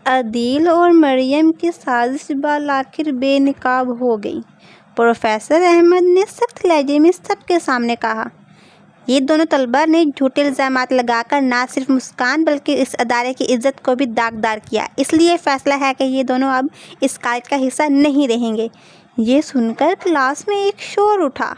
عدیل اور مریم کی سازش بالآخر بے نقاب ہو گئی۔ پروفیسر احمد نے سخت لہجے میں سب کے سامنے کہا، یہ دونوں طلباء نے جھوٹے الزامات لگا کر نہ صرف مسکان بلکہ اس ادارے کی عزت کو بھی داغدار کیا۔ اس لیے فیصلہ ہے کہ یہ دونوں اب اس کالج کا حصہ نہیں رہیں گے۔ یہ سن کر کلاس میں ایک شور اٹھا،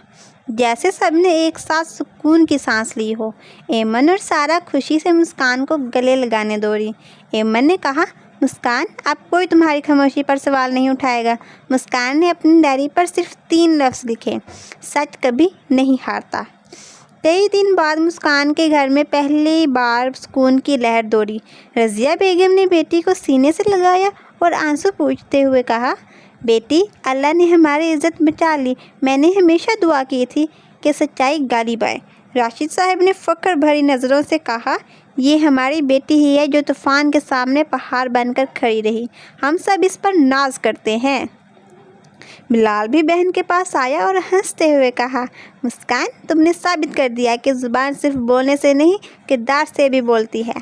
جیسے سب نے ایک ساتھ سکون کی سانس لی ہو۔ ایمن اور سارا خوشی سے مسکان کو گلے لگانے دوڑی۔ ایمن نے کہا، مسکان، اب کوئی تمہاری خاموشی پر سوال نہیں اٹھائے گا۔ مسکان نے اپنی ڈائری پر صرف 3 لفظ لکھے، سچ کبھی نہیں ہارتا۔ کئی دن بعد مسکان کے گھر میں پہلی بار سکون کی لہر دوڑی۔ رضیہ بیگم نے بیٹی کو سینے سے لگایا اور آنسو پوچھتے ہوئے کہا، بیٹی، اللہ نے ہماری عزت بچا لی۔ میں نے ہمیشہ دعا کی تھی کہ سچائی غالب آئے۔ راشد صاحب نے فخر بھری نظروں سے کہا، یہ ہماری بیٹی ہی ہے جو طوفان کے سامنے پہاڑ بن کر کھڑی رہی۔ ہم سب اس پر ناز کرتے ہیں۔ بلال بھی بہن کے پاس آیا اور ہنستے ہوئے کہا، مسکان، تم نے ثابت کر دیا کہ زبان صرف بولنے سے نہیں، کردار سے بھی بولتی ہے۔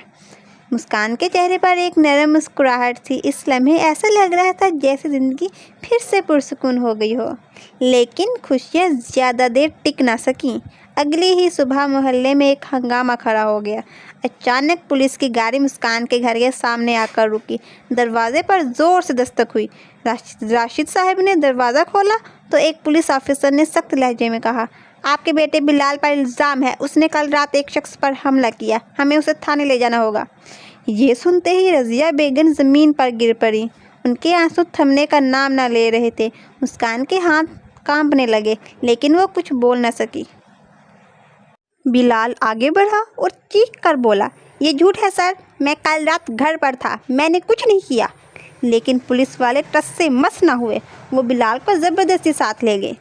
مسکان کے چہرے پر ایک نرم مسکراہٹ تھی۔ اس لمحے ایسا لگ رہا تھا جیسے زندگی پھر سے پرسکون ہو گئی ہو، لیکن خوشیاں زیادہ دیر ٹک نہ سکیں۔ اگلی ہی صبح محلے میں ایک ہنگامہ کھڑا ہو گیا۔ اچانک پولیس کی گاڑی مسکان کے گھر کے سامنے آ کر رکی۔ دروازے پر زور سے دستک ہوئی۔ راشد صاحب نے دروازہ کھولا تو ایک پولیس آفیسر نے سخت لہجے میں کہا، آپ کے بیٹے بلال پر الزام ہے، اس نے کل رات ایک شخص پر حملہ کیا، ہمیں اسے تھانے لے جانا ہوگا۔ یہ سنتے ہی رضیہ بیگم زمین پر گر پڑی۔ ان کے آنسو تھمنے کا نام نہ لے رہے تھے۔ مسکان کے ہاتھ کانپنے لگے، لیکن وہ کچھ بول نہ سکی۔ بلال آگے بڑھا اور چیخ کر بولا، یہ جھوٹ ہے سر، میں کل رات گھر پر تھا، میں نے کچھ نہیں کیا۔ لیکن پولیس والے ٹس سے مس نہ ہوئے۔ وہ بلال کو زبردستی ساتھ لے گئے۔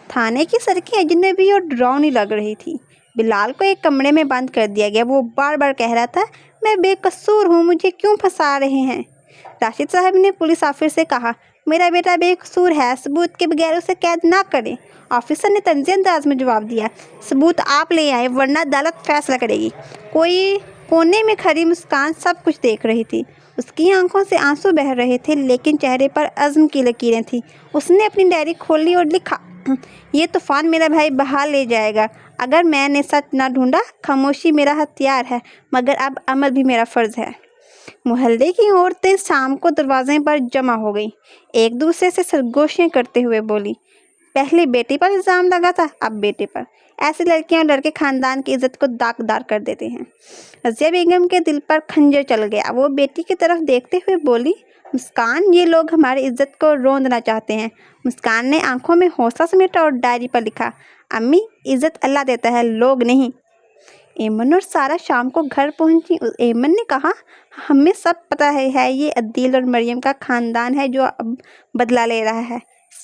تھانے کی سڑکیں اجنبی اور ڈراؤنی لگ رہی تھی۔ بلال کو ایک کمرے میں بند کر دیا گیا۔ وہ بار بار کہہ رہا تھا، میں بے قصور ہوں، مجھے کیوں پھنسا رہے ہیں؟ راشد صاحب نے پولیس آفیسر سے کہا، میرا بیٹا بے قصور ہے، ثبوت کے بغیر اسے قید نہ کریں۔ آفیسر نے طنزیہ انداز میں جواب دیا، ثبوت آپ لے آئیں ورنہ عدالت فیصلہ کرے گی۔ کونے میں کھڑی مسکان سب کچھ دیکھ رہی تھی۔ اس کی آنکھوں سے آنسو بہہ رہے تھے، لیکن چہرے پر عزم کی لکیریں تھیں۔ اس نے اپنی ڈائری کھولی اور لکھا، یہ طوفان میرا بھائی بہا لے جائے گا۔ اگر میں نے سچ نہ ڈھونڈا، خاموشی میرا ہتھیار ہے، مگر اب عمل بھی میرا فرض ہے۔ محلے کی عورتیں شام کو دروازے پر جمع ہو گئیں۔ ایک دوسرے سے سرگوشیاں کرتے ہوئے بولی، پہلے بیٹی پر الزام لگا تھا، اب بیٹے پر۔ ایسی لڑکیاں اور لڑکے خاندان کی عزت کو داغدار کر دیتے ہیں۔ رضیہ بیگم کے دل پر خنجر چل گیا۔ وہ بیٹی کی طرف دیکھتے ہوئے بولی، مسکان، یہ لوگ ہماری عزت کو روندنا چاہتے ہیں۔ مسکان نے آنکھوں میں حوصلہ سمیٹا اور ڈائری پر لکھا، امی، عزت اللہ دیتا ہے، لوگ نہیں۔ ایمن اور سارا شام کو گھر پہنچی۔ ایمن نے کہا، ہمیں سب پتہ ہے یہ عدیل اور مریم کا خاندان ہے جو اب بدلہ لے رہا ہے۔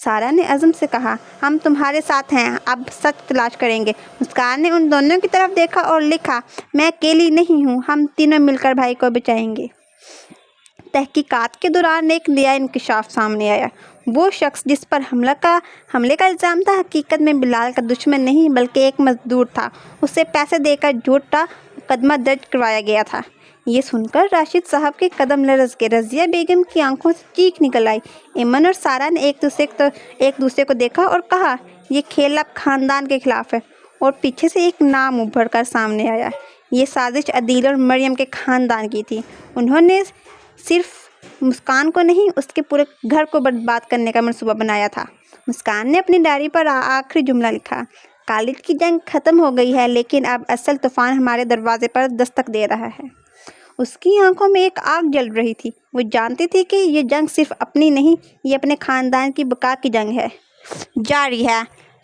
سارا نے عزم سے کہا، ہم تمہارے ساتھ ہیں، اب سچ تلاش کریں گے۔ مسکان نے ان دونوں کی طرف دیکھا اور لکھا، میں اکیلی نہیں ہوں، ہم تینوں مل کر بھائی کو بچائیں گے۔ تحقیقات کے دوران ایک نیا انکشاف سامنے آیا۔ وہ شخص جس پر حملے کا الزام تھا، حقیقت میں بلال کا دشمن نہیں بلکہ ایک مزدور تھا۔ اسے پیسے دے کر جھوٹا مقدمہ درج کروایا گیا تھا۔ یہ سن کر راشد صاحب کے قدم لرز گئے۔ رضیہ بیگم کی آنکھوں سے چیخ نکل آئی۔ ایمن اور سارا نے ایک دوسرے کو دیکھا اور کہا، یہ کھیل اب خاندان کے خلاف ہے۔ اور پیچھے سے ایک نام ابھر کر سامنے آیا۔ یہ سازش عدیل اور مریم کے خاندان کی تھی۔ انہوں نے صرف مسکان کو نہیں، اس کے پورے گھر کو برباد کرنے کا منصوبہ بنایا تھا۔ مسکان نے اپنی ڈائری پر آخری جملہ لکھا، کالج کی جنگ ختم ہو گئی ہے، لیکن اب اصل طوفان ہمارے دروازے پر دستک دے رہا ہے۔ اس کی آنکھوں میں ایک آگ جل رہی تھی۔ وہ جانتی تھی کہ یہ جنگ صرف اپنی نہیں، یہ اپنے خاندان کی بقا کی جنگ ہے۔ جاری ہے۔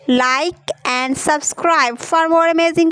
Like and subscribe for more amazing